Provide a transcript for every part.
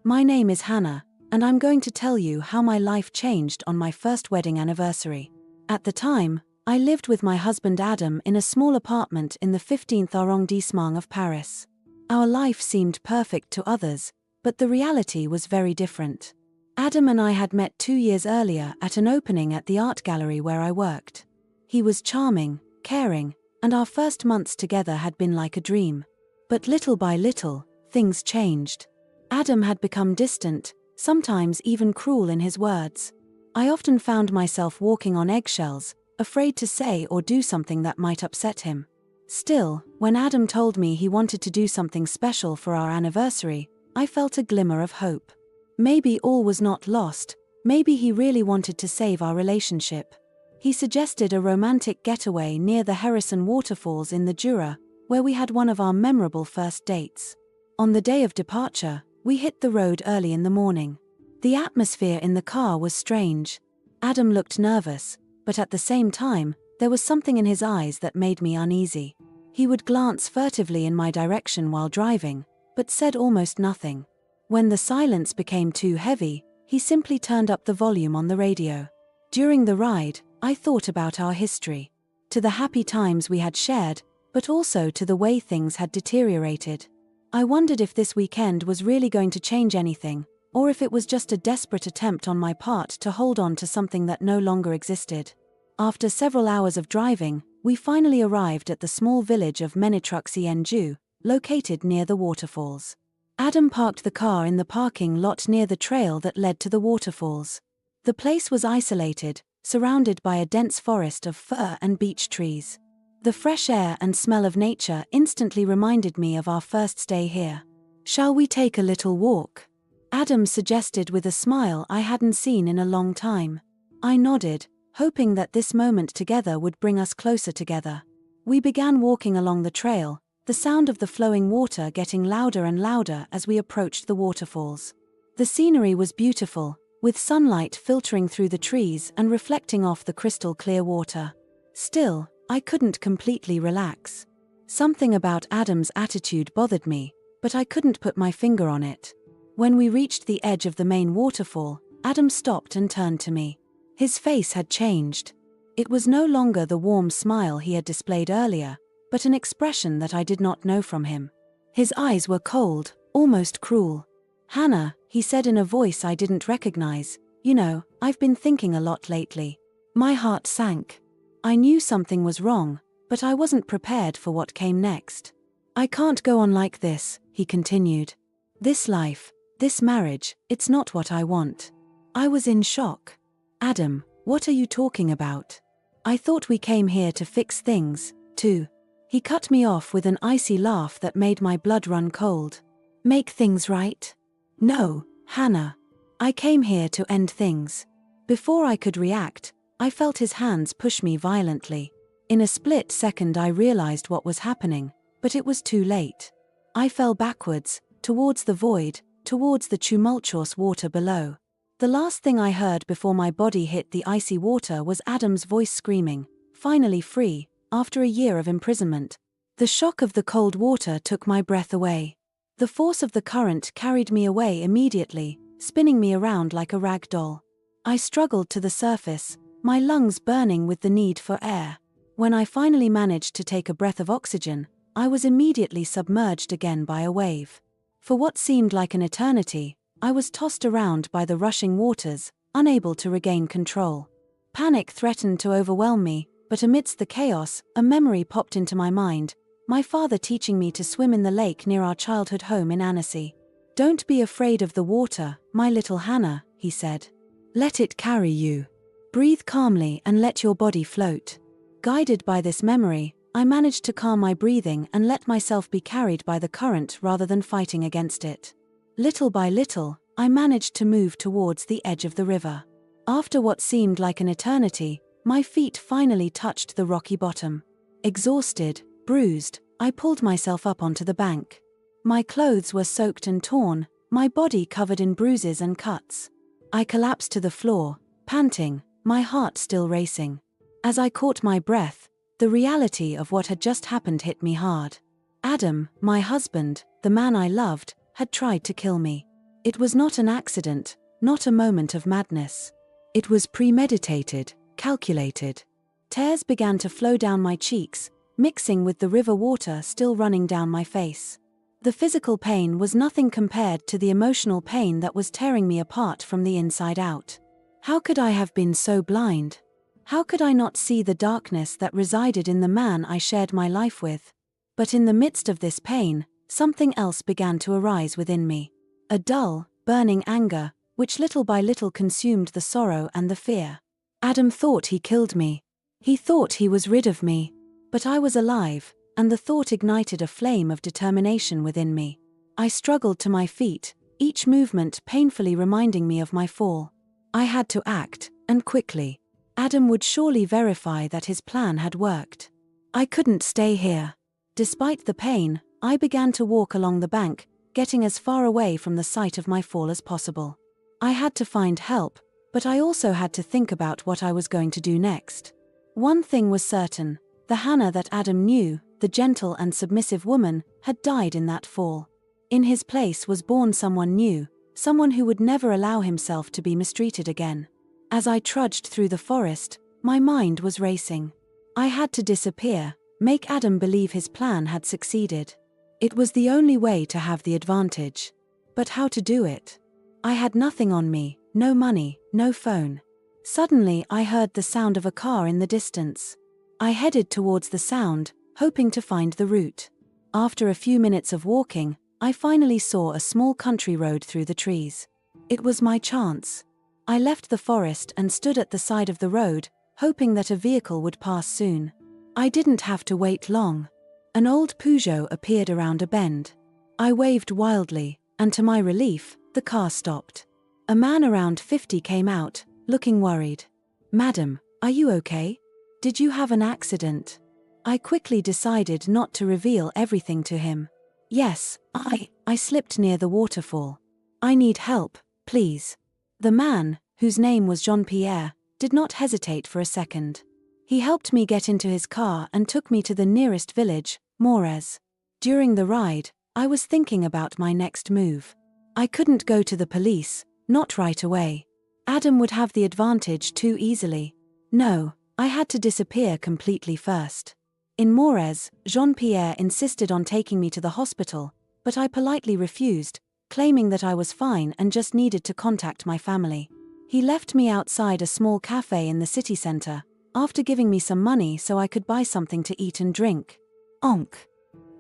My name is Hannah, and I'm going to tell you how my life changed on my first wedding anniversary. At the time, I lived with my husband Adam in a small apartment in the 15th arrondissement of Paris. Our life seemed perfect to others, but the reality was very different. Adam and I had met 2 years earlier at an opening at the art gallery where I worked. He was charming, caring, and our first months together had been like a dream. But little by little, things changed. Adam had become distant, sometimes even cruel in his words. I often found myself walking on eggshells, afraid to say or do something that might upset him. Still, when Adam told me he wanted to do something special for our anniversary, I felt a glimmer of hope. Maybe all was not lost, maybe he really wanted to save our relationship. He suggested a romantic getaway near the Harrison waterfalls in the Jura, where we had one of our memorable first dates. On the day of departure, we hit the road early in the morning. The atmosphere in the car was strange. Adam looked nervous, but at the same time, there was something in his eyes that made me uneasy. He would glance furtively in my direction while driving, but said almost nothing. When the silence became too heavy, he simply turned up the volume on the radio. During the ride, I thought about our history. To the happy times we had shared, but also to the way things had deteriorated. I wondered if this weekend was really going to change anything, or if it was just a desperate attempt on my part to hold on to something that no longer existed. After several hours of driving, we finally arrived at the small village of Ménétruc-en-Joux, located near the waterfalls. Adam parked the car in the parking lot near the trail that led to the waterfalls. The place was isolated, surrounded by a dense forest of fir and beech trees. The fresh air and smell of nature instantly reminded me of our first stay here. "Shall we take a little walk?" Adam suggested with a smile I hadn't seen in a long time. I nodded, hoping that this moment together would bring us closer together. We began walking along the trail, the sound of the flowing water getting louder and louder as we approached the waterfalls. The scenery was beautiful, with sunlight filtering through the trees and reflecting off the crystal clear water. Still, I couldn't completely relax. Something about Adam's attitude bothered me, but I couldn't put my finger on it. When we reached the edge of the main waterfall, Adam stopped and turned to me. His face had changed. It was no longer the warm smile he had displayed earlier, but an expression that I did not know from him. His eyes were cold, almost cruel. "Hannah," he said in a voice I didn't recognize, "you know, I've been thinking a lot lately." My heart sank. I knew something was wrong, but I wasn't prepared for what came next. "I can't go on like this," he continued. "This life, this marriage, it's not what I want." I was in shock. "Adam, what are you talking about? I thought we came here to fix things, too." He cut me off with an icy laugh that made my blood run cold. "Make things right? No, Hannah. I came here to end things." Before I could react, I felt his hands push me violently. In a split second I realized what was happening, but it was too late. I fell backwards, towards the void, towards the tumultuous water below. The last thing I heard before my body hit the icy water was Adam's voice screaming, "Finally free, after a year of imprisonment." The shock of the cold water took my breath away. The force of the current carried me away immediately, spinning me around like a rag doll. I struggled to the surface, my lungs burning with the need for air. When I finally managed to take a breath of oxygen, I was immediately submerged again by a wave. For what seemed like an eternity, I was tossed around by the rushing waters, unable to regain control. Panic threatened to overwhelm me, but amidst the chaos, a memory popped into my mind, my father teaching me to swim in the lake near our childhood home in Annecy. "Don't be afraid of the water, my little Hannah," he said. "Let it carry you. Breathe calmly and let your body float." Guided by this memory, I managed to calm my breathing and let myself be carried by the current rather than fighting against it. Little by little, I managed to move towards the edge of the river. After what seemed like an eternity, my feet finally touched the rocky bottom. Exhausted, bruised, I pulled myself up onto the bank. My clothes were soaked and torn, my body covered in bruises and cuts. I collapsed to the floor, panting, my heart still racing. As I caught my breath, the reality of what had just happened hit me hard. Adam, my husband, the man I loved, had tried to kill me. It was not an accident, not a moment of madness. It was premeditated, calculated. Tears began to flow down my cheeks, mixing with the river water still running down my face. The physical pain was nothing compared to the emotional pain that was tearing me apart from the inside out. How could I have been so blind? How could I not see the darkness that resided in the man I shared my life with? But in the midst of this pain, something else began to arise within me. A dull, burning anger, which little by little consumed the sorrow and the fear. Adam thought he killed me. He thought he was rid of me. But I was alive, and the thought ignited a flame of determination within me. I struggled to my feet, each movement painfully reminding me of my fall. I had to act, and quickly. Adam would surely verify that his plan had worked. I couldn't stay here. Despite the pain, I began to walk along the bank, getting as far away from the site of my fall as possible. I had to find help, but I also had to think about what I was going to do next. One thing was certain, the Hannah that Adam knew, the gentle and submissive woman, had died in that fall. In his place was born someone new, someone who would never allow himself to be mistreated again. As I trudged through the forest, my mind was racing. I had to disappear, make Adam believe his plan had succeeded. It was the only way to have the advantage. But how to do it? I had nothing on me, no money, no phone. Suddenly I heard the sound of a car in the distance. I headed towards the sound, hoping to find the route. After a few minutes of walking, I finally saw a small country road through the trees. It was my chance. I left the forest and stood at the side of the road, hoping that a vehicle would pass soon. I didn't have to wait long. An old Peugeot appeared around a bend. I waved wildly, and to my relief, the car stopped. A man around 50 came out, looking worried. "Madam, are you okay? Did you have an accident?" I quickly decided not to reveal everything to him. "Yes, I slipped near the waterfall. I need help, please." The man, whose name was Jean-Pierre, did not hesitate for a second. He helped me get into his car and took me to the nearest village, Morez. During the ride, I was thinking about my next move. I couldn't go to the police, not right away. Adam would have the advantage too easily. No, I had to disappear completely first. In Morez, Jean-Pierre insisted on taking me to the hospital, but I politely refused, claiming that I was fine and just needed to contact my family. He left me outside a small cafe in the city center, after giving me some money so I could buy something to eat and drink.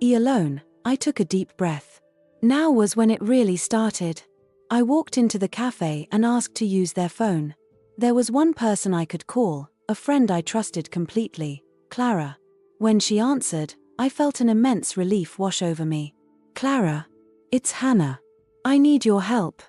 Alone, I took a deep breath. Now was when it really started. I walked into the cafe and asked to use their phone. There was one person I could call, a friend I trusted completely, Clara. When she answered, I felt an immense relief wash over me. "Clara, it's Hannah. I need your help.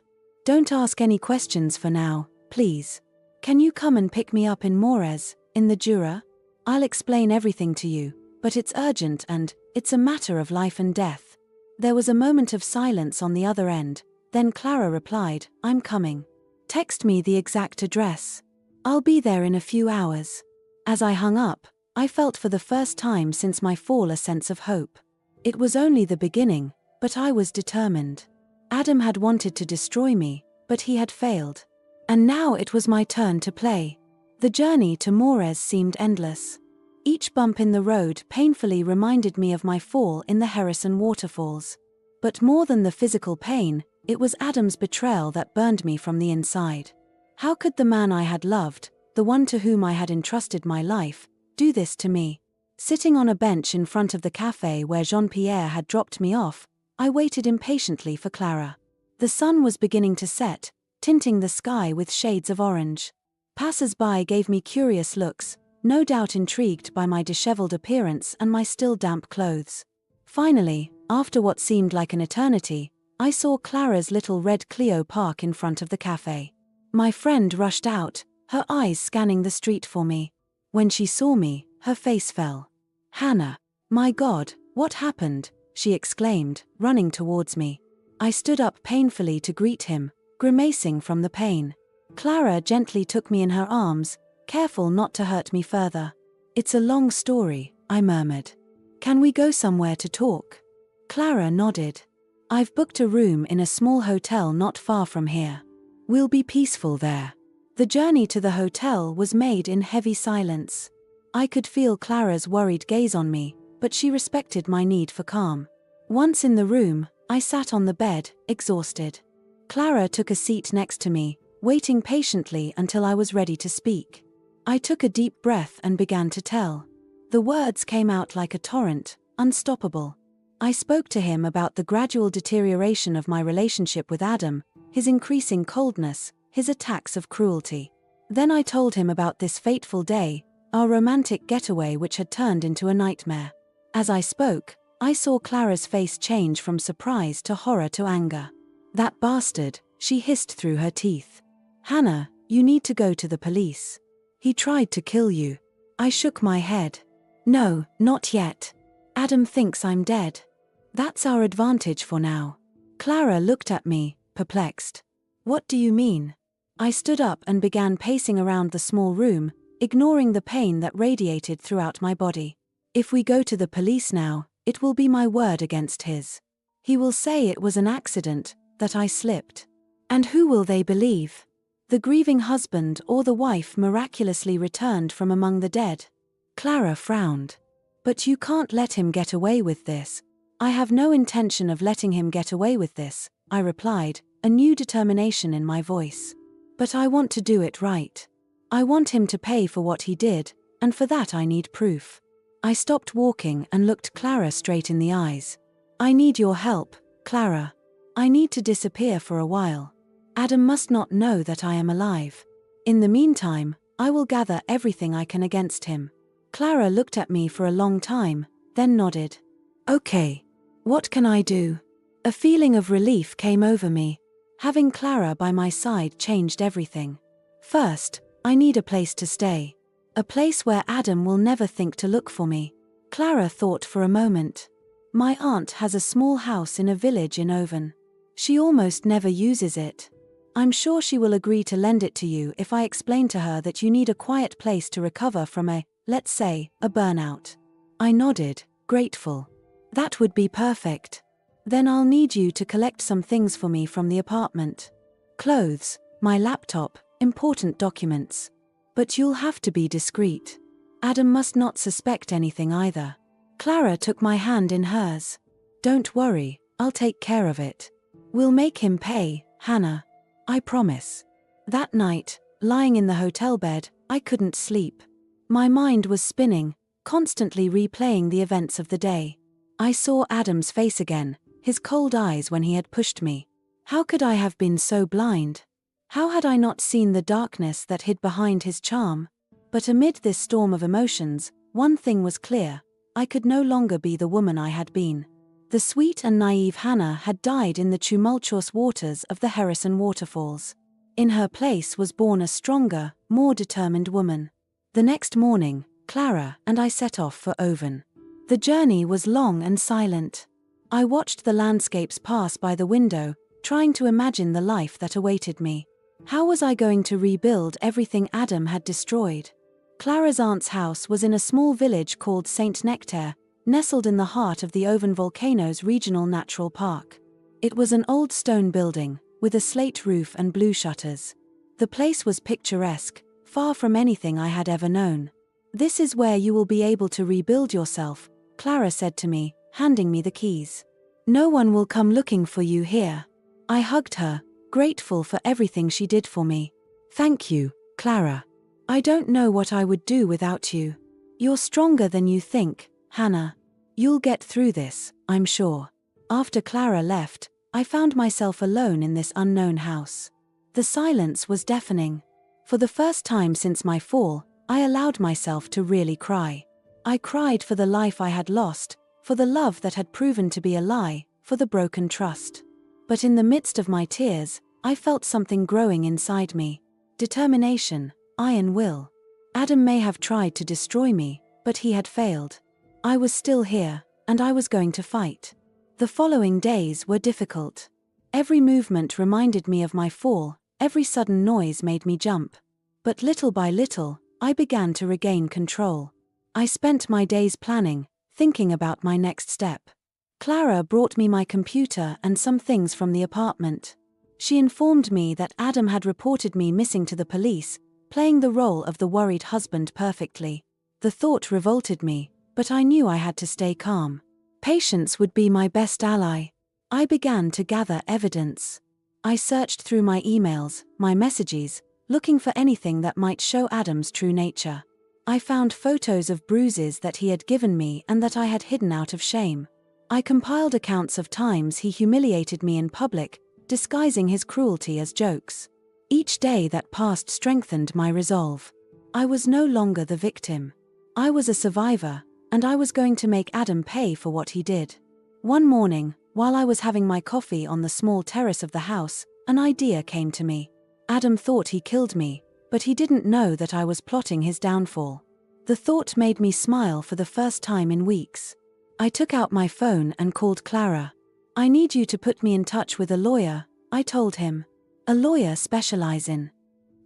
Don't ask any questions for now, please. Can you come and pick me up in Morez, in the Jura? I'll explain everything to you, but it's urgent and it's a matter of life and death." There was a moment of silence on the other end, then Clara replied, "I'm coming. Text me the exact address. I'll be there in a few hours." As I hung up, I felt for the first time since my fall a sense of hope. It was only the beginning, but I was determined. Adam had wanted to destroy me, but he had failed. And now it was my turn to play. The journey to Morez seemed endless. Each bump in the road painfully reminded me of my fall in the Harrison waterfalls. But more than the physical pain, it was Adam's betrayal that burned me from the inside. How could the man I had loved, the one to whom I had entrusted my life, do this to me? Sitting on a bench in front of the cafe where Jean-Pierre had dropped me off, I waited impatiently for Clara. The sun was beginning to set, tinting the sky with shades of orange. Passers-by gave me curious looks, no doubt intrigued by my disheveled appearance and my still damp clothes. Finally, after what seemed like an eternity, I saw Clara's little red Clio park in front of the cafe. My friend rushed out, her eyes scanning the street for me. When she saw me, her face fell. "Hannah, my God, what happened?" she exclaimed, running towards me. I stood up painfully to greet him, grimacing from the pain. Clara gently took me in her arms, careful not to hurt me further. "It's a long story," I murmured. "Can we go somewhere to talk?" Clara nodded. I've booked a room in a small hotel not far from here. We'll be peaceful there. The journey to the hotel was made in heavy silence. I could feel Clara's worried gaze on me, but she respected my need for calm. Once in the room, I sat on the bed, exhausted. Clara took a seat next to me, waiting patiently until I was ready to speak. I took a deep breath and began to tell. The words came out like a torrent, unstoppable. I spoke to him about the gradual deterioration of my relationship with Adam, his increasing coldness, his attacks of cruelty. Then I told him about this fateful day, our romantic getaway which had turned into a nightmare. As I spoke, I saw Clara's face change from surprise to horror to anger. "That bastard," she hissed through her teeth. "Hannah, you need to go to the police. He tried to kill you." I shook my head. "No, not yet. Adam thinks I'm dead. That's our advantage for now." Clara looked at me, perplexed. "What do you mean?" I stood up and began pacing around the small room, ignoring the pain that radiated throughout my body. "If we go to the police now, it will be my word against his. He will say it was an accident, that I slipped. And who will they believe? The grieving husband or the wife miraculously returned from among the dead?" Clara frowned. "But you can't let him get away with this." "I have no intention of letting him get away with this," I replied, a new determination in my voice. "But I want to do it right. I want him to pay for what he did, and for that I need proof." I stopped walking and looked Clara straight in the eyes. "I need your help, Clara. I need to disappear for a while. Adam must not know that I am alive. In the meantime, I will gather everything I can against him." Clara looked at me for a long time, then nodded. "Okay. What can I do?" A feeling of relief came over me. Having Clara by my side changed everything. "First, I need a place to stay. A place where Adam will never think to look for me." Clara thought for a moment. "My aunt has a small house in a village in Oven. She almost never uses it. I'm sure she will agree to lend it to you if I explain to her that you need a quiet place to recover from let's say, a burnout." I nodded, grateful. "That would be perfect. Then I'll need you to collect some things for me from the apartment. Clothes, my laptop, important documents. But you'll have to be discreet. Adam must not suspect anything either." Clara took my hand in hers. "Don't worry, I'll take care of it. We'll make him pay, Hannah. I promise." That night, lying in the hotel bed, I couldn't sleep. My mind was spinning, constantly replaying the events of the day. I saw Adam's face again, his cold eyes when he had pushed me. How could I have been so blind? How had I not seen the darkness that hid behind his charm? But amid this storm of emotions, one thing was clear: I could no longer be the woman I had been. The sweet and naive Hannah had died in the tumultuous waters of the Harrison waterfalls. In her place was born a stronger, more determined woman. The next morning, Clara and I set off for Oven. The journey was long and silent. I watched the landscapes pass by the window, trying to imagine the life that awaited me. How was I going to rebuild everything Adam had destroyed? Clara's aunt's house was in a small village called St. Nectaire, nestled in the heart of the Oven Volcanoes Regional Natural Park. It was an old stone building, with a slate roof and blue shutters. The place was picturesque, far from anything I had ever known. "This is where you will be able to rebuild yourself," Clara said to me, handing me the keys. "No one will come looking for you here." I hugged her, grateful for everything she did for me. "Thank you, Clara. I don't know what I would do without you. You're stronger than you think, Hannah. You'll get through this, I'm sure." After Clara left, I found myself alone in this unknown house. The silence was deafening. For the first time since my fall, I allowed myself to really cry. I cried for the life I had lost, for the love that had proven to be a lie, for the broken trust. But in the midst of my tears, I felt something growing inside me. Determination, iron will. Adam may have tried to destroy me, but he had failed. I was still here, and I was going to fight. The following days were difficult. Every movement reminded me of my fall, every sudden noise made me jump. But little by little, I began to regain control. I spent my days planning, thinking about my next step. Clara brought me my computer and some things from the apartment. She informed me that Adam had reported me missing to the police, playing the role of the worried husband perfectly. The thought revolted me, but I knew I had to stay calm. Patience would be my best ally. I began to gather evidence. I searched through my emails, my messages, looking for anything that might show Adam's true nature. I found photos of bruises that he had given me and that I had hidden out of shame. I compiled accounts of times he humiliated me in public, disguising his cruelty as jokes. Each day that passed strengthened my resolve. I was no longer the victim. I was a survivor, and I was going to make Adam pay for what he did. One morning, while I was having my coffee on the small terrace of the house, an idea came to me. Adam thought he killed me, but he didn't know that I was plotting his downfall. The thought made me smile for the first time in weeks. I took out my phone and called Clara. "I need you to put me in touch with a lawyer," I told him. "A lawyer specializing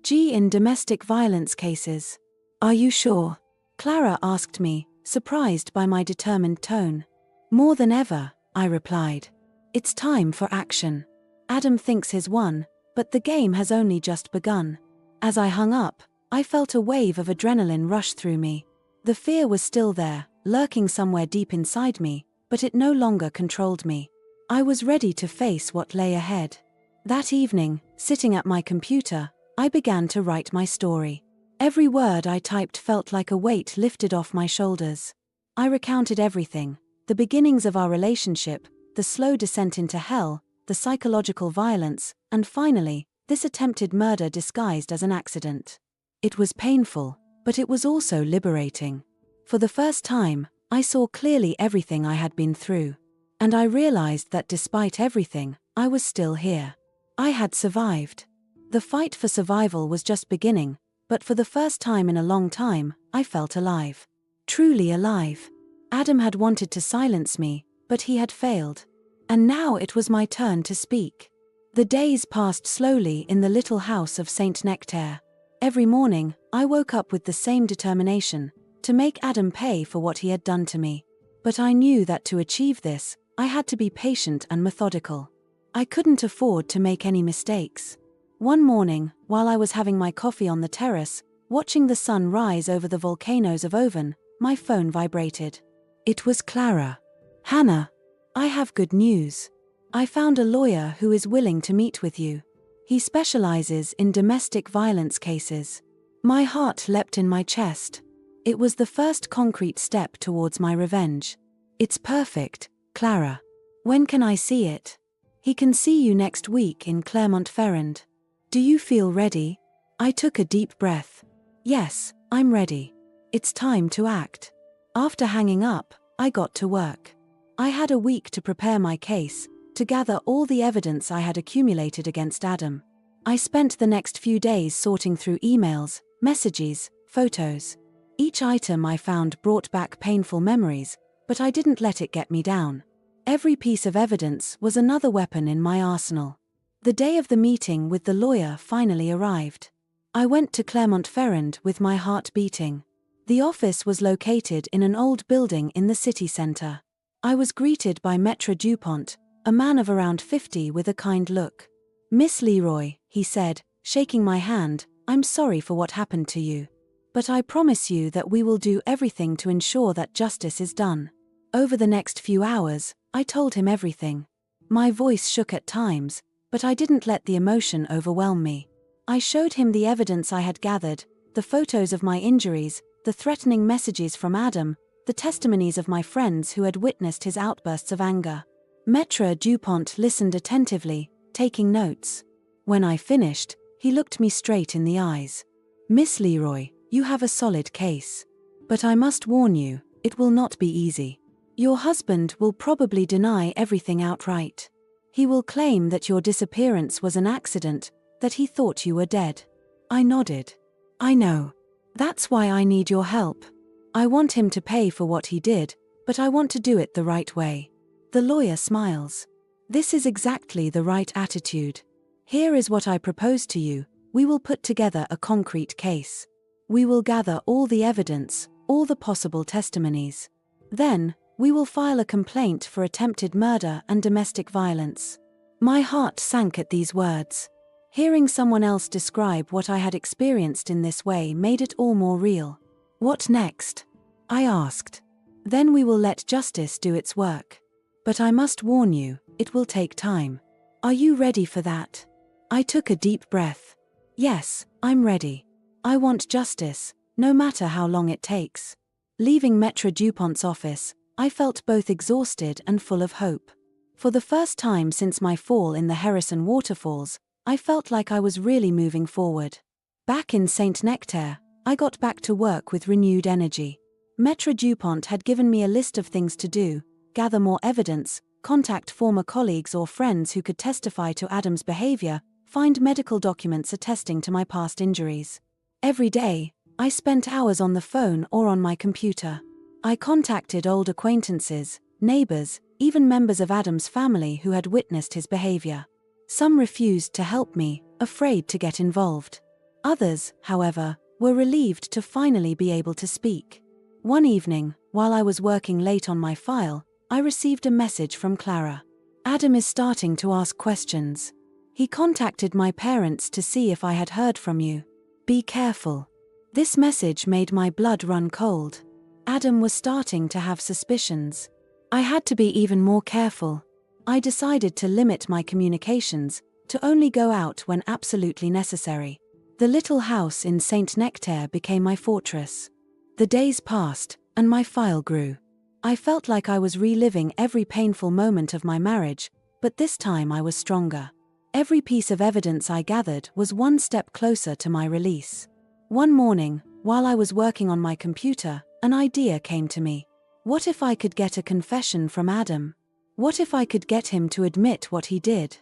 in domestic violence cases." "Are you sure?" Clara asked me, surprised by my determined tone. "More than ever," I replied. "It's time for action. Adam thinks he's won, but the game has only just begun." As I hung up, I felt a wave of adrenaline rush through me. The fear was still there, lurking somewhere deep inside me, but it no longer controlled me. I was ready to face what lay ahead. That evening, sitting at my computer, I began to write my story. Every word I typed felt like a weight lifted off my shoulders. I recounted everything: the beginnings of our relationship, the slow descent into hell, the psychological violence, and finally, this attempted murder disguised as an accident. It was painful, but it was also liberating. For the first time, I saw clearly everything I had been through. And I realized that despite everything, I was still here. I had survived. The fight for survival was just beginning, but for the first time in a long time, I felt alive. Truly alive. Adam had wanted to silence me, but he had failed. And now it was my turn to speak. The days passed slowly in the little house of Saint Nectaire. Every morning, I woke up with the same determination, to make Adam pay for what he had done to me. But I knew that to achieve this, I had to be patient and methodical. I couldn't afford to make any mistakes. One morning, while I was having my coffee on the terrace, watching the sun rise over the volcanoes of Oven, my phone vibrated. It was Clara. "Hannah, I have good news. I found a lawyer who is willing to meet with you. He specializes in domestic violence cases." My heart leapt in my chest. It was the first concrete step towards my revenge. "It's perfect, Clara. When can I see it?" "He can see you next week in Clermont-Ferrand. Do you feel ready?" I took a deep breath. "Yes, I'm ready. It's time to act." After hanging up, I got to work. I had a week to prepare my case, to gather all the evidence I had accumulated against Adam. I spent the next few days sorting through emails, messages, photos. Each item I found brought back painful memories, but I didn't let it get me down. Every piece of evidence was another weapon in my arsenal. The day of the meeting with the lawyer finally arrived. I went to Clermont-Ferrand with my heart beating. The office was located in an old building in the city center. I was greeted by Maître Dupont, a man of around 50 with a kind look. "Miss Leroy," he said, shaking my hand, "I'm sorry for what happened to you. But I promise you that we will do everything to ensure that justice is done." Over the next few hours, I told him everything. My voice shook at times, but I didn't let the emotion overwhelm me. I showed him the evidence I had gathered, the photos of my injuries, the threatening messages from Adam, the testimonies of my friends who had witnessed his outbursts of anger. Maître Dupont listened attentively, taking notes. When I finished, he looked me straight in the eyes. "Miss Leroy, you have a solid case. But I must warn you, it will not be easy. Your husband will probably deny everything outright. He will claim that your disappearance was an accident, that he thought you were dead." I nodded. "I know. That's why I need your help. I want him to pay for what he did, but I want to do it the right way." The lawyer smiles. "This is exactly the right attitude. Here is what I propose to you. We will put together a concrete case. We will gather all the evidence, all the possible testimonies. Then, We will file a complaint for attempted murder and domestic violence." My heart sank at these words. Hearing someone else describe what I had experienced in this way made it all more real. "What next?" I asked. "Then we will let justice do its work. But I must warn you, it will take time. Are you ready for that?" I took a deep breath. "Yes, I'm ready. I want justice, no matter how long it takes." Leaving Maître Dupont's office, I felt both exhausted and full of hope. For the first time since my fall in the Harrison waterfalls, I felt like I was really moving forward. Back in Saint Nectaire, I got back to work with renewed energy. Maître Dupont had given me a list of things to do: gather more evidence, contact former colleagues or friends who could testify to Adam's behavior, find medical documents attesting to my past injuries. Every day, I spent hours on the phone or on my computer. I contacted old acquaintances, neighbors, even members of Adam's family who had witnessed his behavior. Some refused to help me, afraid to get involved. Others, however, were relieved to finally be able to speak. One evening, while I was working late on my file, I received a message from Clara. "Adam is starting to ask questions. He contacted my parents to see if I had heard from you. Be careful." This message made my blood run cold. Adam was starting to have suspicions. I had to be even more careful. I decided to limit my communications, to only go out when absolutely necessary. The little house in Saint Nectaire became my fortress. The days passed, and my file grew. I felt like I was reliving every painful moment of my marriage, but this time I was stronger. Every piece of evidence I gathered was one step closer to my release. One morning, while I was working on my computer, an idea came to me. What if I could get a confession from Adam? What if I could get him to admit what he did?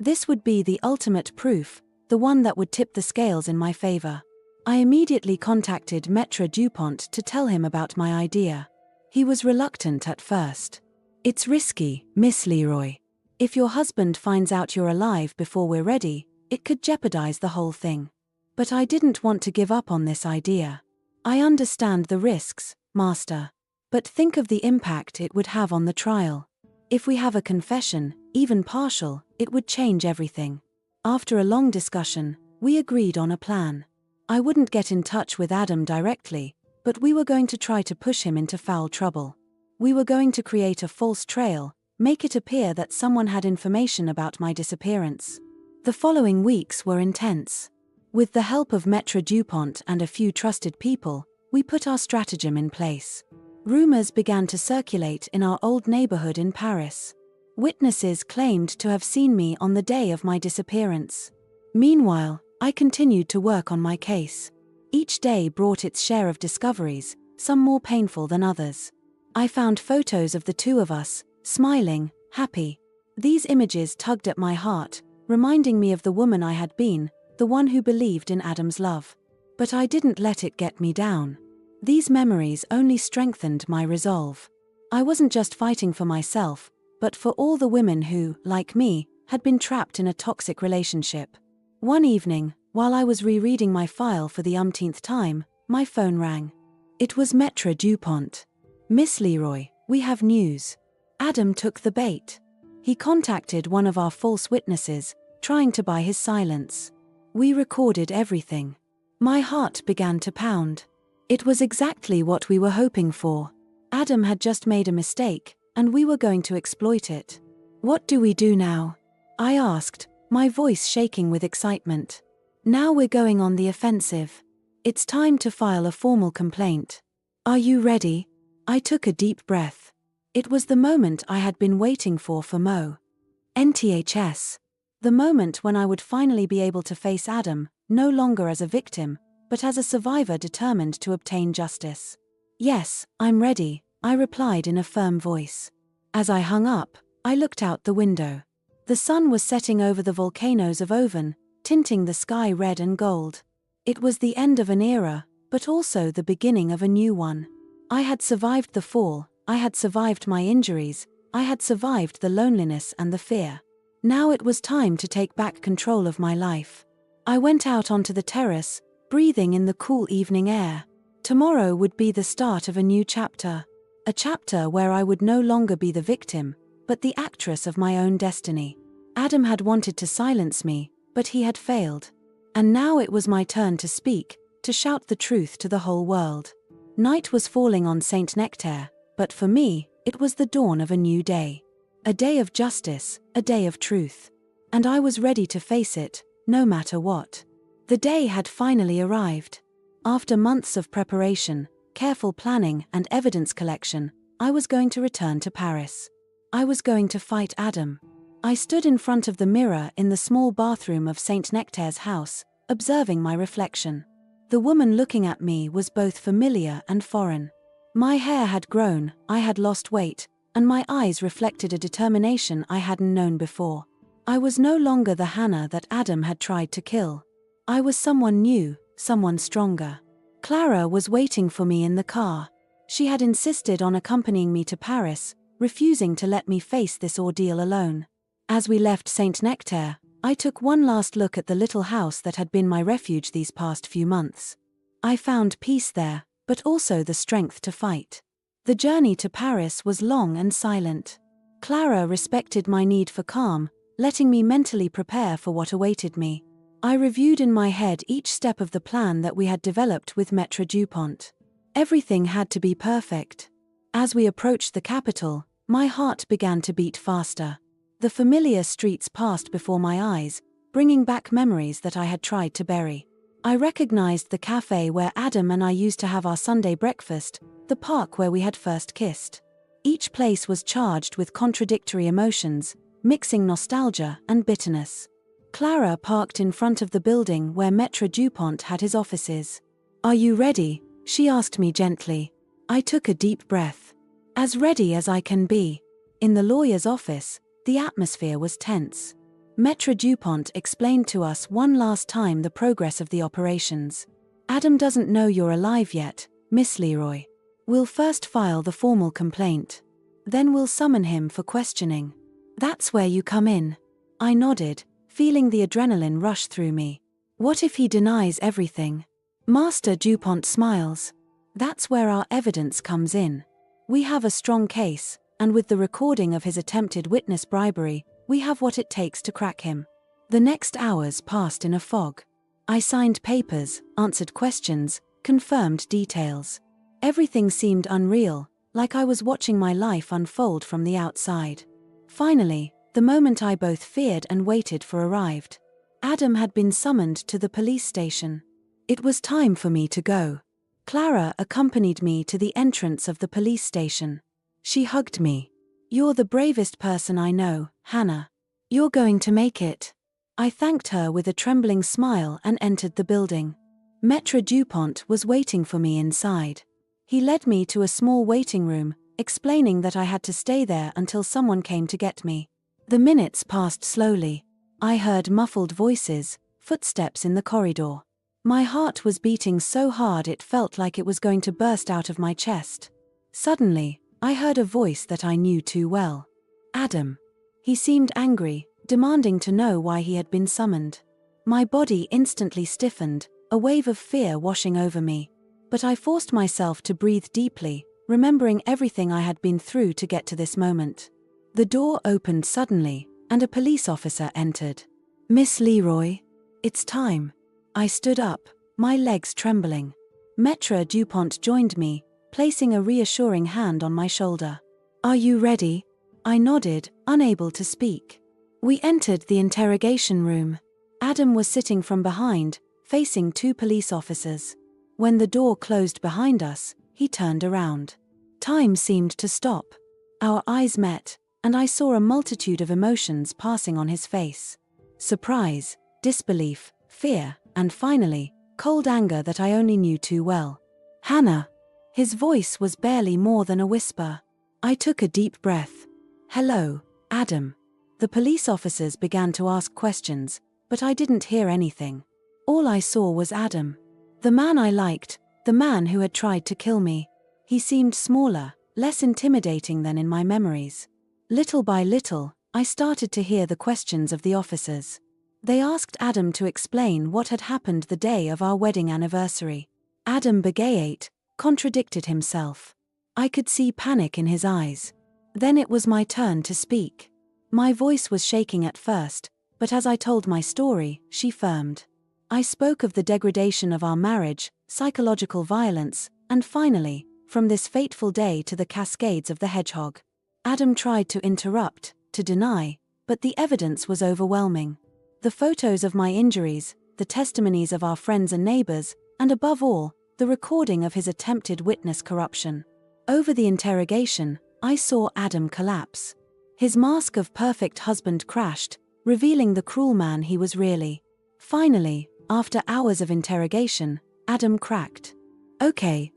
This would be the ultimate proof, the one that would tip the scales in my favor. I immediately contacted Maître Dupont to tell him about my idea. He was reluctant at first. "It's risky, Miss Leroy. If your husband finds out you're alive before we're ready, it could jeopardize the whole thing." But I didn't want to give up on this idea. "I understand the risks, Master. But think of the impact it would have on the trial. If we have a confession, even partial, it would change everything." After a long discussion, we agreed on a plan. I wouldn't get in touch with Adam directly, but we were going to try to push him into foul trouble. We were going to create a false trail, make it appear that someone had information about my disappearance. The following weeks were intense. With the help of Maître Dupont and a few trusted people, we put our stratagem in place. Rumors began to circulate in our old neighborhood in Paris. Witnesses claimed to have seen me on the day of my disappearance. Meanwhile, I continued to work on my case. Each day brought its share of discoveries, some more painful than others. I found photos of the two of us, smiling, happy. These images tugged at my heart, reminding me of the woman I had been, the one who believed in Adam's love. But I didn't let it get me down. These memories only strengthened my resolve. I wasn't just fighting for myself, but for all the women who, like me, had been trapped in a toxic relationship. One evening, while I was rereading my file for the umpteenth time, my phone rang. It was Maître Dupont. "Miss Leroy, we have news. Adam took the bait. He contacted one of our false witnesses, trying to buy his silence. We recorded everything." My heart began to pound. It was exactly what we were hoping for. Adam had just made a mistake, and we were going to exploit it. "What do we do now?" I asked, my voice shaking with excitement. "Now we're going on the offensive. It's time to file a formal complaint. Are you ready?" I took a deep breath. It was the moment I had been waiting for Mo. NTHS. The moment when I would finally be able to face Adam, no longer as a victim, but as a survivor determined to obtain justice. "Yes, I'm ready," I replied in a firm voice. As I hung up, I looked out the window. The sun was setting over the volcanoes of Oven, tinting the sky red and gold. It was the end of an era, but also the beginning of a new one. I had survived the fall, I had survived my injuries, I had survived the loneliness and the fear. Now it was time to take back control of my life. I went out onto the terrace, breathing in the cool evening air. Tomorrow would be the start of a new chapter. A chapter where I would no longer be the victim, but the actress of my own destiny. Adam had wanted to silence me, but he had failed. And now it was my turn to speak, to shout the truth to the whole world. Night was falling on Saint Nectaire, but for me, it was the dawn of a new day. A day of justice, a day of truth. And I was ready to face it, no matter what. The day had finally arrived. After months of preparation, careful planning and evidence collection, I was going to return to Paris. I was going to fight Adam. I stood in front of the mirror in the small bathroom of Saint Nectaire's house, observing my reflection. The woman looking at me was both familiar and foreign. My hair had grown, I had lost weight, and my eyes reflected a determination I hadn't known before. I was no longer the Hannah that Adam had tried to kill. I was someone new, someone stronger. Clara was waiting for me in the car. She had insisted on accompanying me to Paris, refusing to let me face this ordeal alone. As we left Saint Nectaire, I took one last look at the little house that had been my refuge these past few months. I found peace there, but also the strength to fight. The journey to Paris was long and silent. Clara respected my need for calm, letting me mentally prepare for what awaited me. I reviewed in my head each step of the plan that we had developed with Maître Dupont. Everything had to be perfect. As we approached the capital, my heart began to beat faster. The familiar streets passed before my eyes, bringing back memories that I had tried to bury. I recognized the cafe where Adam and I used to have our Sunday breakfast, the park where we had first kissed. Each place was charged with contradictory emotions, mixing nostalgia and bitterness. Clara parked in front of the building where Maître Dupont had his offices. "Are you ready?" she asked me gently. I took a deep breath. As ready as I can be. In the lawyer's office, the atmosphere was tense. Maître Dupont explained to us one last time the progress of the operations. "Adam doesn't know you're alive yet, Miss Leroy. We'll first file the formal complaint. Then we'll summon him for questioning. That's where you come in." I nodded, feeling the adrenaline rush through me. What if he denies everything? Master Dupont smiles. That's where our evidence comes in. We have a strong case, and with the recording of his attempted witness bribery, we have what it takes to crack him. The next hours passed in a fog. I signed papers, answered questions, confirmed details. Everything seemed unreal, like I was watching my life unfold from the outside. Finally, the moment I both feared and waited for arrived. Adam had been summoned to the police station. It was time for me to go. Clara accompanied me to the entrance of the police station. She hugged me. "You're the bravest person I know, Hannah. You're going to make it." I thanked her with a trembling smile and entered the building. Maître Dupont was waiting for me inside. He led me to a small waiting room, explaining that I had to stay there until someone came to get me. The minutes passed slowly. I heard muffled voices, footsteps in the corridor. My heart was beating so hard it felt like it was going to burst out of my chest. Suddenly, I heard a voice that I knew too well. Adam. He seemed angry, demanding to know why he had been summoned. My body instantly stiffened, a wave of fear washing over me. But I forced myself to breathe deeply, remembering everything I had been through to get to this moment. The door opened suddenly, and a police officer entered. "Miss Leroy, it's time." I stood up, my legs trembling. Maître Dupont joined me, placing a reassuring hand on my shoulder. "Are you ready?" I nodded, unable to speak. We entered the interrogation room. Adam was sitting from behind, facing two police officers. When the door closed behind us, he turned around. Time seemed to stop. Our eyes met, and I saw a multitude of emotions passing on his face. Surprise, disbelief, fear, and finally, cold anger that I only knew too well. "Hannah." His voice was barely more than a whisper. I took a deep breath. "Hello, Adam." The police officers began to ask questions, but I didn't hear anything. All I saw was Adam. The man I liked, the man who had tried to kill me. He seemed smaller, less intimidating than in my memories. Little by little, I started to hear the questions of the officers. They asked Adam to explain what had happened the day of our wedding anniversary. Adam Begayate contradicted himself. I could see panic in his eyes. Then it was my turn to speak. My voice was shaking at first, but as I told my story, she firmed. I spoke of the degradation of our marriage, psychological violence, and finally, from this fateful day to the cascades of the hedgehog. Adam tried to interrupt, to deny, but the evidence was overwhelming. The photos of my injuries, the testimonies of our friends and neighbors, and above all, the recording of his attempted witness corruption. Over the interrogation, I saw Adam collapse. His mask of perfect husband crashed, revealing the cruel man he was really. Finally, after hours of interrogation, Adam cracked. Okay,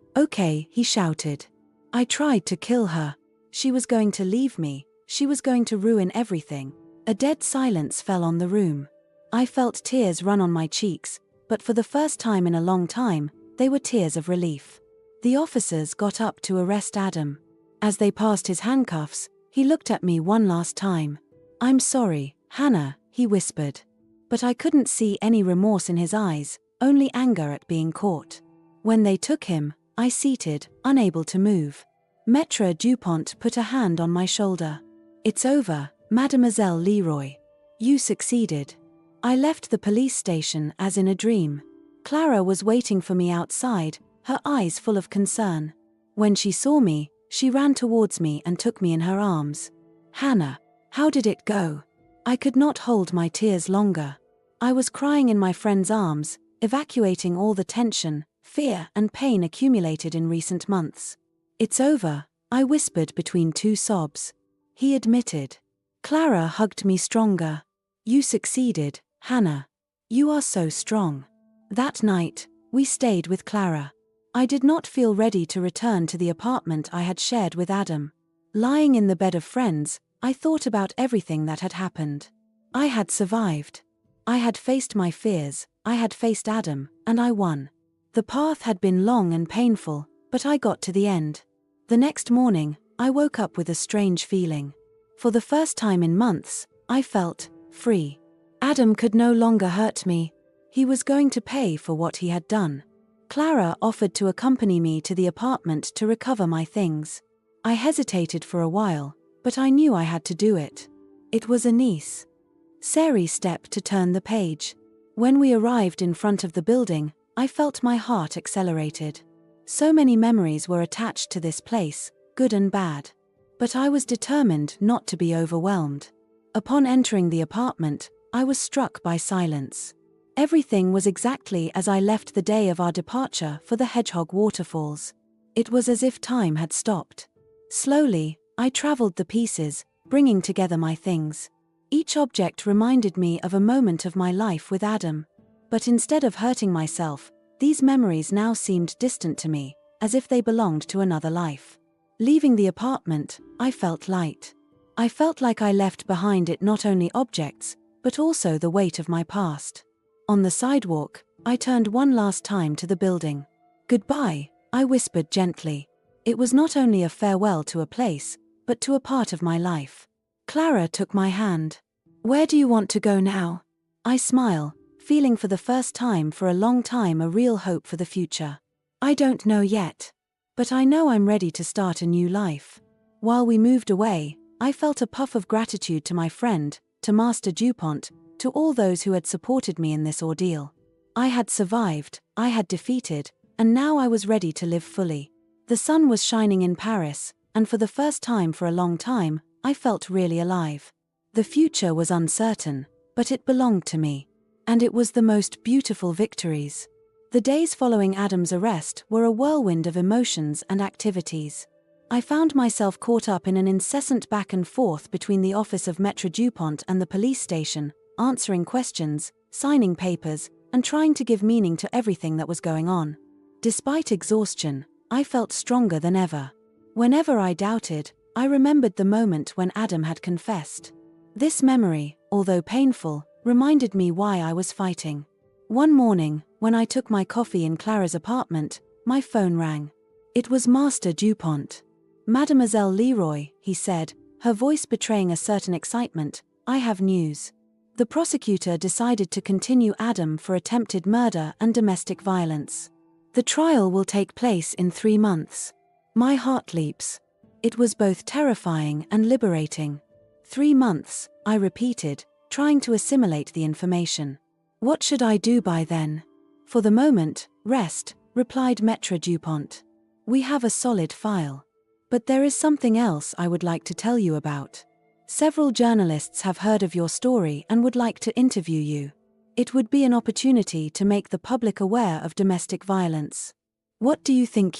he shouted. I tried to kill her. She was going to leave me, she was going to ruin everything. A dead silence fell on the room. I felt tears run on my cheeks, but for the first time in a long time, they were tears of relief. The officers got up to arrest Adam. As they passed his handcuffs, he looked at me one last time. I'm sorry, Hannah, he whispered. But I couldn't see any remorse in his eyes, only anger at being caught. When they took him, I seated, unable to move. Maître Dupont put a hand on my shoulder. It's over, Mademoiselle Leroy. You succeeded. I left the police station as in a dream. Clara was waiting for me outside, her eyes full of concern. When she saw me, she ran towards me and took me in her arms. Hannah, how did it go? I could not hold my tears longer. I was crying in my friend's arms, evacuating all the tension, fear, and pain accumulated in recent months. It's over, I whispered between two sobs. He admitted. Clara hugged me stronger. You succeeded, Hannah. You are so strong. That night, we stayed with Clara. I did not feel ready to return to the apartment I had shared with Adam. Lying in the bed of friends, I thought about everything that had happened. I had survived. I had faced my fears, I had faced Adam, and I won. The path had been long and painful, but I got to the end. The next morning, I woke up with a strange feeling. For the first time in months, I felt free. Adam could no longer hurt me. He was going to pay for what he had done. Clara offered to accompany me to the apartment to recover my things. I hesitated for a while, but I knew I had to do it. It was a necessary step to turn the page. When we arrived in front of the building, I felt my heart accelerated. So many memories were attached to this place, good and bad. But I was determined not to be overwhelmed. Upon entering the apartment, I was struck by silence. Everything was exactly as I left the day of our departure for the Hedgehog Waterfalls. It was as if time had stopped. Slowly, I traveled the pieces, bringing together my things. Each object reminded me of a moment of my life with Adam. But instead of hurting myself, these memories now seemed distant to me, as if they belonged to another life. Leaving the apartment, I felt light. I felt like I left behind it not only objects, but also the weight of my past. On the sidewalk, I turned one last time to the building. Goodbye, I whispered gently. It was not only a farewell to a place, but to a part of my life. Clara took my hand. Where do you want to go now? I smiled, feeling for the first time for a long time a real hope for the future. I don't know yet. But I know I'm ready to start a new life. While we moved away, I felt a puff of gratitude to my friend, to Master Dupont, to all those who had supported me in this ordeal. I had survived, I had defeated, and now I was ready to live fully. The sun was shining in Paris, and for the first time for a long time, I felt really alive. The future was uncertain, but it belonged to me. And it was the most beautiful victories. The days following Adam's arrest were a whirlwind of emotions and activities. I found myself caught up in an incessant back and forth between the office of Maître Dupont and the police station, answering questions, signing papers, and trying to give meaning to everything that was going on. Despite exhaustion, I felt stronger than ever. Whenever I doubted, I remembered the moment when Adam had confessed. This memory, although painful, reminded me why I was fighting. One morning, when I took my coffee in Clara's apartment, my phone rang. It was Master Dupont. Mademoiselle Leroy, he said, her voice betraying a certain excitement, I have news. The prosecutor decided to continue Adam for attempted murder and domestic violence. The trial will take place in 3 months. My heart leaps. It was both terrifying and liberating. 3 months, I repeated, trying to assimilate the information. What should I do by then? For the moment, rest, replied Maître Dupont. We have a solid file. But there is something else I would like to tell you about. Several journalists have heard of your story and would like to interview you. It would be an opportunity to make the public aware of domestic violence. What do you think?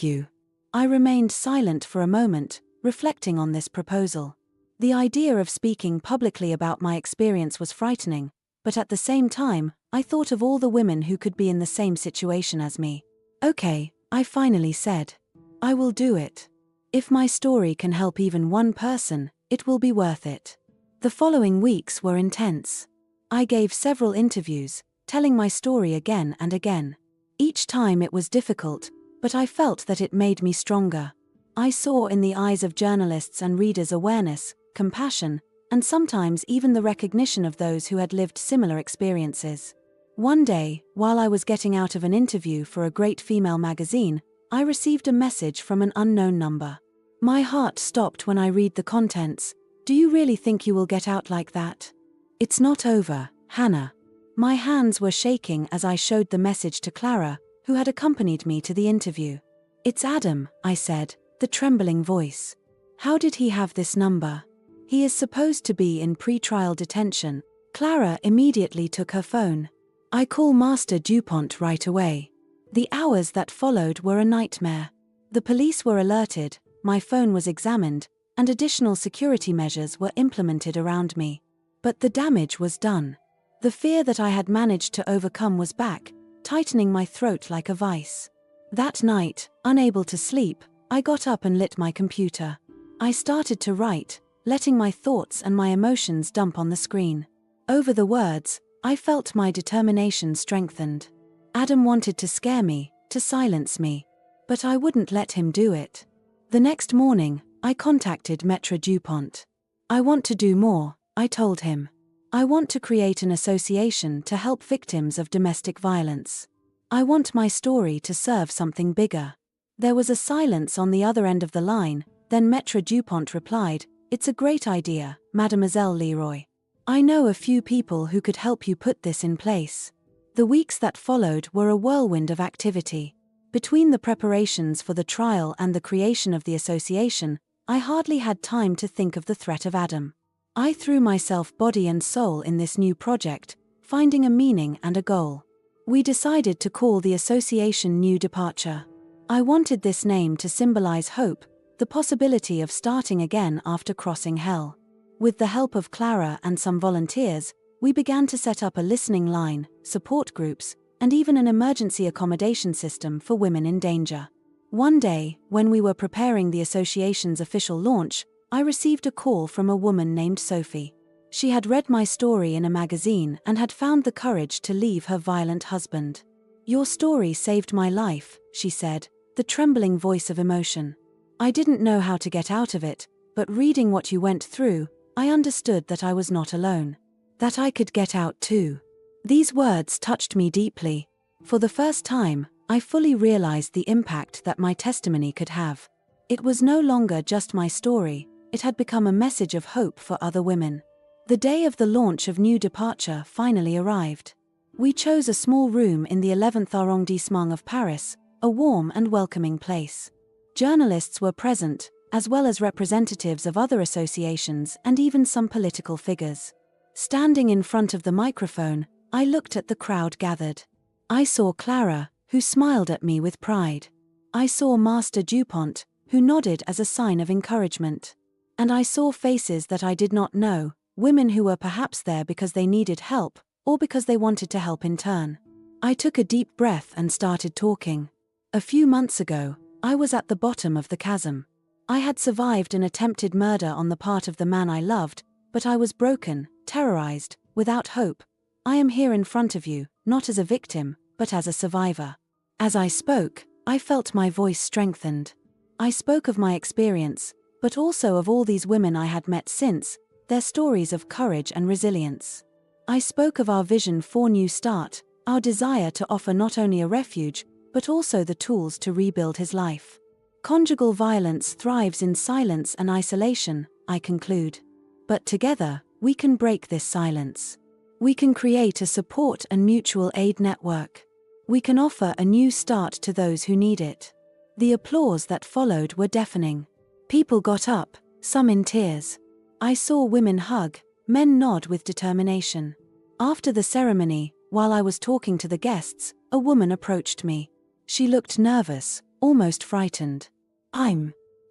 I remained silent for a moment, reflecting on this proposal. The idea of speaking publicly about my experience was frightening, but at the same time, I thought of all the women who could be in the same situation as me. Okay, I finally said. I will do it. If my story can help even one person, it will be worth it. The following weeks were intense. I gave several interviews, telling my story again and again. Each time it was difficult, but I felt that it made me stronger. I saw in the eyes of journalists and readers awareness, compassion, and sometimes even the recognition of those who had lived similar experiences. One day, while I was getting out of an interview for a great female magazine, I received a message from an unknown number. My heart stopped when I read the contents. Do you really think you will get out like that? It's not over, Hannah. My hands were shaking as I showed the message to Clara, who had accompanied me to the interview. It's Adam, I said, the trembling voice. How did he have this number? He is supposed to be in pre-trial detention. Clara immediately took her phone. I call Master Dupont right away. The hours that followed were a nightmare. The police were alerted, my phone was examined, and additional security measures were implemented around me. But the damage was done. The fear that I had managed to overcome was back, tightening my throat like a vice. That night, unable to sleep, I got up and lit my computer. I started to write, letting my thoughts and my emotions dump on the screen. Over the words, I felt my determination strengthened. Adam wanted to scare me, to silence me. But I wouldn't let him do it. The next morning, I contacted Maître Dupont. I want to do more, I told him. I want to create an association to help victims of domestic violence. I want my story to serve something bigger. There was a silence on the other end of the line, then Maître Dupont replied, It's a great idea, Mademoiselle Leroy. I know a few people who could help you put this in place. The weeks that followed were a whirlwind of activity. Between the preparations for the trial and the creation of the association, I hardly had time to think of the threat of Adam. I threw myself body and soul in this new project, finding a meaning and a goal. We decided to call the association New Departure. I wanted this name to symbolize hope, the possibility of starting again after crossing hell. With the help of Clara and some volunteers, we began to set up a listening line, support groups, and even an emergency accommodation system for women in danger. One day, when we were preparing the association's official launch, I received a call from a woman named Sophie. She had read my story in a magazine and had found the courage to leave her violent husband. Your story saved my life, she said, the trembling voice of emotion. I didn't know how to get out of it, but reading what you went through, I understood that I was not alone. That I could get out too. These words touched me deeply. For the first time, I fully realized the impact that my testimony could have. It was no longer just my story, it had become a message of hope for other women. The day of the launch of New Departure finally arrived. We chose a small room in the 11th arrondissement of Paris, a warm and welcoming place. Journalists were present, as well as representatives of other associations and even some political figures. Standing in front of the microphone, I looked at the crowd gathered. I saw Clara, who smiled at me with pride. I saw Master Dupont, who nodded as a sign of encouragement. And I saw faces that I did not know, women who were perhaps there because they needed help, or because they wanted to help in turn. I took a deep breath and started talking. A few months ago, I was at the bottom of the chasm. I had survived an attempted murder on the part of the man I loved, but I was broken, terrorized, without hope. I am here in front of you, not as a victim, but as a survivor. As I spoke, I felt my voice strengthened. I spoke of my experience, but also of all these women I had met since, their stories of courage and resilience. I spoke of our vision for New Start, our desire to offer not only a refuge, but also the tools to rebuild his life. Conjugal violence thrives in silence and isolation, I conclude. But together, we can break this silence. We can create a support and mutual aid network. We can offer a new start to those who need it. The applause that followed were deafening. People got up, some in tears. I saw women hug, men nod with determination. After the ceremony, while I was talking to the guests, a woman approached me. She looked nervous, almost frightened.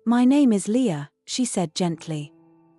My name is Leah, she said gently.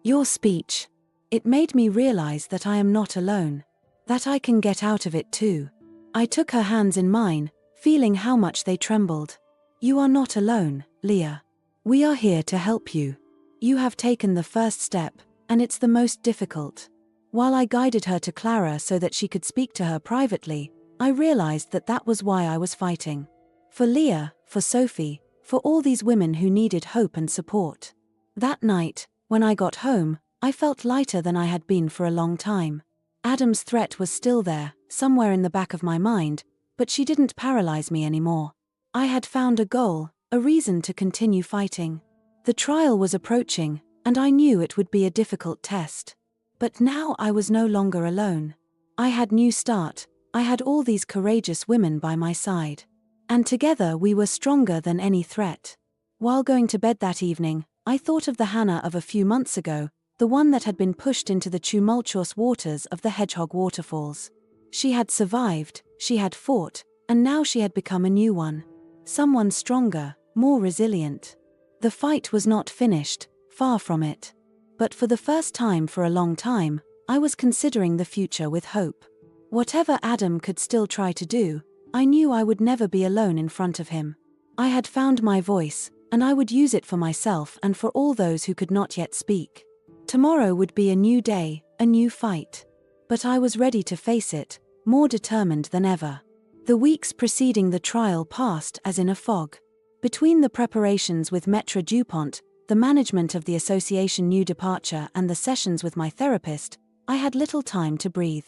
Your speech. It made me realize that I am not alone. That I can get out of it too. I took her hands in mine, feeling how much they trembled. You are not alone, Leah. We are here to help you. You have taken the first step, and it's the most difficult. While I guided her to Clara so that she could speak to her privately, I realized that that was why I was fighting. For Leah, for Sophie, for all these women who needed hope and support. That night, when I got home, I felt lighter than I had been for a long time. Adam's threat was still there, somewhere in the back of my mind, but she didn't paralyze me anymore. I had found a goal, a reason to continue fighting. The trial was approaching, and I knew it would be a difficult test. But now I was no longer alone. I had new start, I had all these courageous women by my side. And together we were stronger than any threat. While going to bed that evening, I thought of the Hannah of a few months ago, the one that had been pushed into the tumultuous waters of the Hedgehog waterfalls. She had survived, she had fought, and now she had become a new one. Someone stronger, more resilient. The fight was not finished, far from it. But for the first time for a long time, I was considering the future with hope. Whatever Adam could still try to do, I knew I would never be alone in front of him. I had found my voice, and I would use it for myself and for all those who could not yet speak. Tomorrow would be a new day, a new fight. But I was ready to face it, more determined than ever. The weeks preceding the trial passed as in a fog. Between the preparations with Maître Dupont, the management of the association New Departure and the sessions with my therapist, I had little time to breathe.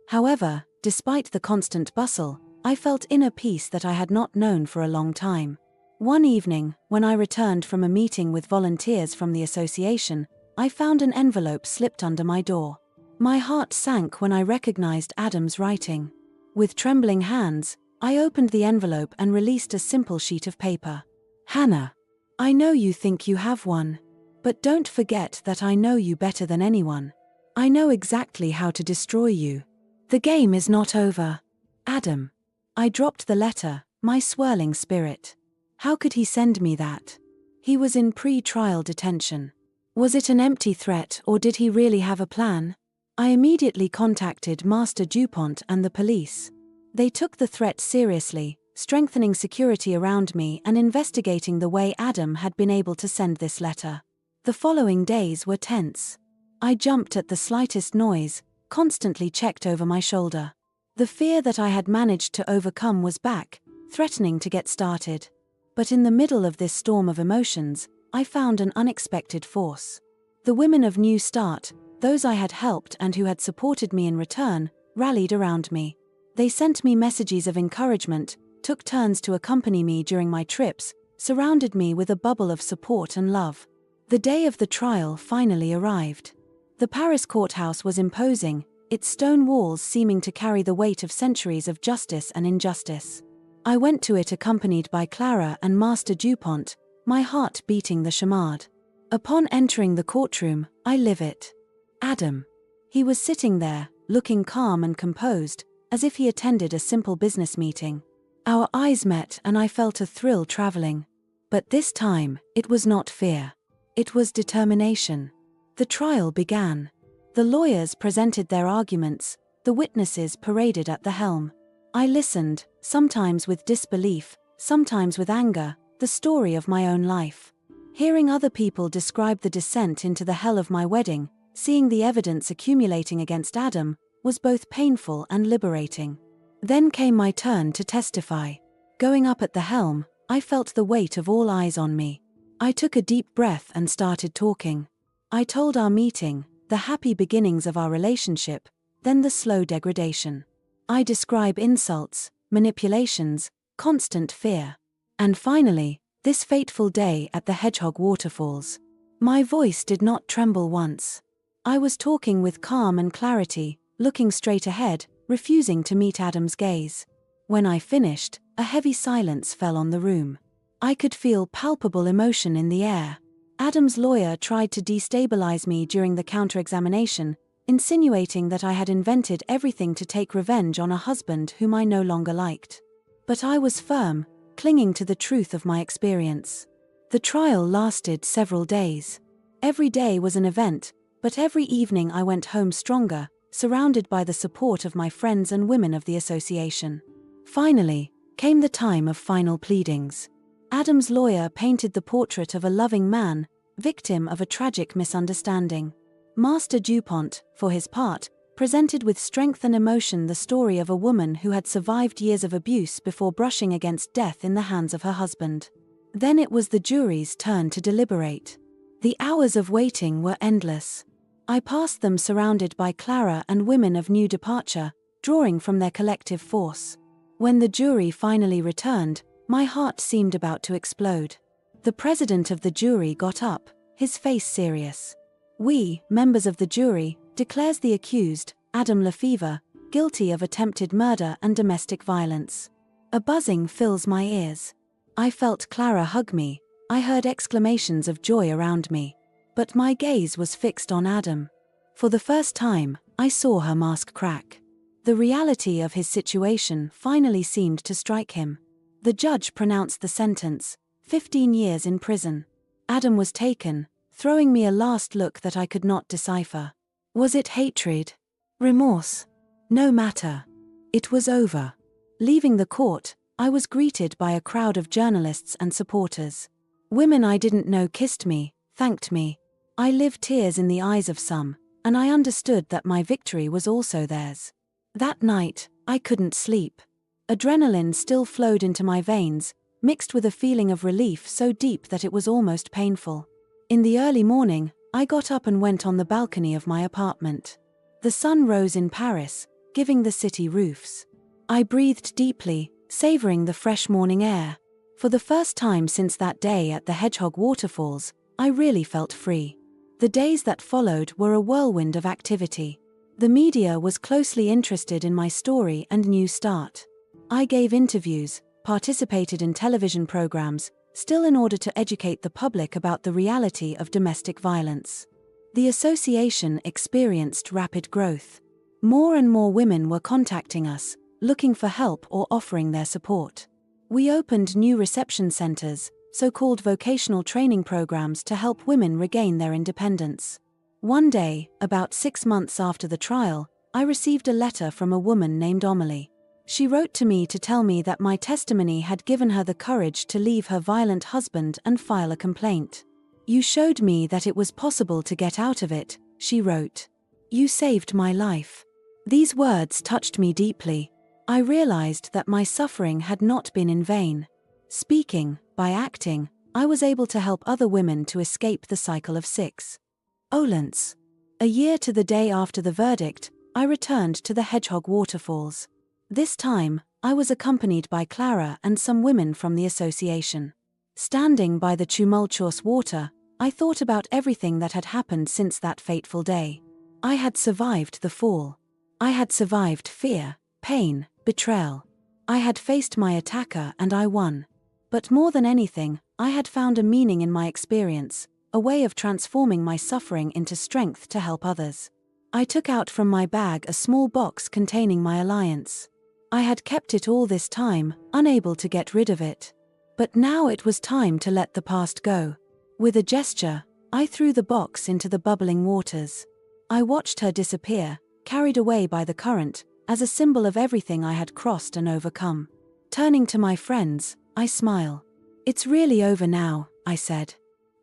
However, despite the constant bustle, I felt inner peace that I had not known for a long time. One evening, when I returned from a meeting with volunteers from the association, I found an envelope slipped under my door. My heart sank when I recognized Adam's writing. With trembling hands, I opened the envelope and released a simple sheet of paper. Hannah, I know you think you have one. But don't forget that I know you better than anyone. I know exactly how to destroy you. The game is not over. Adam. I dropped the letter, my swirling spirit. How could he send me that? He was in pre-trial detention. Was it an empty threat or did he really have a plan? I immediately contacted Master Dupont and the police. They took the threat seriously, strengthening security around me and investigating the way Adam had been able to send this letter. The following days were tense. I jumped at the slightest noise, constantly checked over my shoulder. The fear that I had managed to overcome was back, threatening to get started. But in the middle of this storm of emotions, I found an unexpected force. The women of New Start, those I had helped and who had supported me in return, rallied around me. They sent me messages of encouragement, took turns to accompany me during my trips, surrounded me with a bubble of support and love. The day of the trial finally arrived. The Paris courthouse was imposing, its stone walls seeming to carry the weight of centuries of justice and injustice. I went to it accompanied by Clara and Master Dupont, my heart beating the chamade. Upon entering the courtroom, I live it. Adam. He was sitting there, looking calm and composed, as if he attended a simple business meeting. Our eyes met and I felt a thrill traveling. But this time, it was not fear. It was determination. The trial began. The lawyers presented their arguments, the witnesses paraded at the helm. I listened, sometimes with disbelief, sometimes with anger, the story of my own life. Hearing other people describe the descent into the hell of my wedding, seeing the evidence accumulating against Adam, was both painful and liberating. Then came my turn to testify. Going up at the helm, I felt the weight of all eyes on me. I took a deep breath and started talking. I told our meeting, the happy beginnings of our relationship, then the slow degradation. I describe insults, manipulations, constant fear. And finally, This fateful day at the Hedgehog Waterfalls. My voice did not tremble once. I was talking with calm and clarity, looking straight ahead, refusing to meet Adam's gaze. When I finished, a heavy silence fell on the room. I could feel palpable emotion in the air. Adam's lawyer tried to destabilize me during the counter-examination, insinuating that I had invented everything to take revenge on a husband whom I no longer liked. But I was firm, clinging to the truth of my experience. The trial lasted several days. Every day was an event, but every evening I went home stronger, surrounded by the support of my friends and women of the association. Finally, came the time of final pleadings. Adam's lawyer painted the portrait of a loving man, victim of a tragic misunderstanding. Master Dupont, for his part, presented with strength and emotion the story of a woman who had survived years of abuse before brushing against death in the hands of her husband. Then it was the jury's turn to deliberate. The hours of waiting were endless. I passed them surrounded by Clara and women of new departure, drawing from their collective force. When the jury finally returned, my heart seemed about to explode. The president of the jury got up, his face serious. "We, members of the jury, declares the accused, Adam Lefevre, guilty of attempted murder and domestic violence." A buzzing fills my ears. I felt Clara hug me. I heard exclamations of joy around me. But my gaze was fixed on Adam. For the first time, I saw her mask crack. The reality of his situation finally seemed to strike him. The judge pronounced the sentence, 15 years in prison. Adam was taken, throwing me a last look that I could not decipher. Was it hatred? Remorse? No matter. It was over. Leaving the court, I was greeted by a crowd of journalists and supporters. Women I didn't know kissed me, thanked me. I lived tears in the eyes of some, and I understood that my victory was also theirs. That night, I couldn't sleep. Adrenaline still flowed into my veins, mixed with a feeling of relief so deep that it was almost painful. In the early morning, I got up and went on the balcony of my apartment. The sun rose in Paris, giving the city roofs. I breathed deeply, savoring the fresh morning air. For the first time since that day at the Hedgehog Waterfalls, I really felt free. The days that followed were a whirlwind of activity. The media was closely interested in my story and new start. I gave interviews, participated in television programs, still in order to educate the public about the reality of domestic violence. The association experienced rapid growth. More and more women were contacting us, looking for help or offering their support. We opened new reception centers, so-called vocational training programs to help women regain their independence. One day, about 6 months after the trial, I received a letter from a woman named Amelie. She wrote to me to tell me that my testimony had given her the courage to leave her violent husband and file a complaint. "You showed me that it was possible to get out of it," she wrote. "You saved my life." These words touched me deeply. I realized that my suffering had not been in vain. Speaking, by acting, I was able to help other women to escape the cycle of violence. A year to the day after the verdict, I returned to the Hedgehog Waterfalls. This time, I was accompanied by Clara and some women from the association. Standing by the tumultuous water, I thought about everything that had happened since that fateful day. I had survived the fall. I had survived fear, pain, betrayal. I had faced my attacker and I won. But more than anything, I had found a meaning in my experience, a way of transforming my suffering into strength to help others. I took out from my bag a small box containing my alliance. I had kept it all this time, unable to get rid of it. But now it was time to let the past go. With a gesture, I threw the box into the bubbling waters. I watched her disappear, carried away by the current, as a symbol of everything I had crossed and overcome. Turning to my friends, I smile. "It's really over now," I said.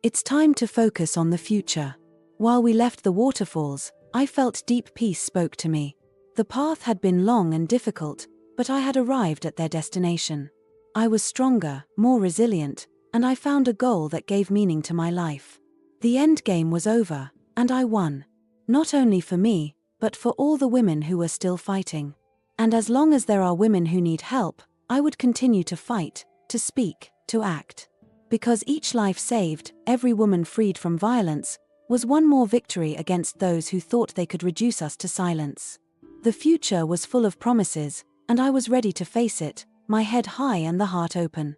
"It's time to focus on the future." While we left the waterfalls, I felt deep peace spoke to me. The path had been long and difficult, but I had arrived at their destination. I was stronger, more resilient, and I found a goal that gave meaning to my life. The end game was over, and I won. Not only for me, but for all the women who were still fighting. And as long as there are women who need help, I would continue to fight, to speak, to act. Because each life saved, every woman freed from violence, was one more victory against those who thought they could reduce us to silence. The future was full of promises, and I was ready to face it, my head high and the heart open.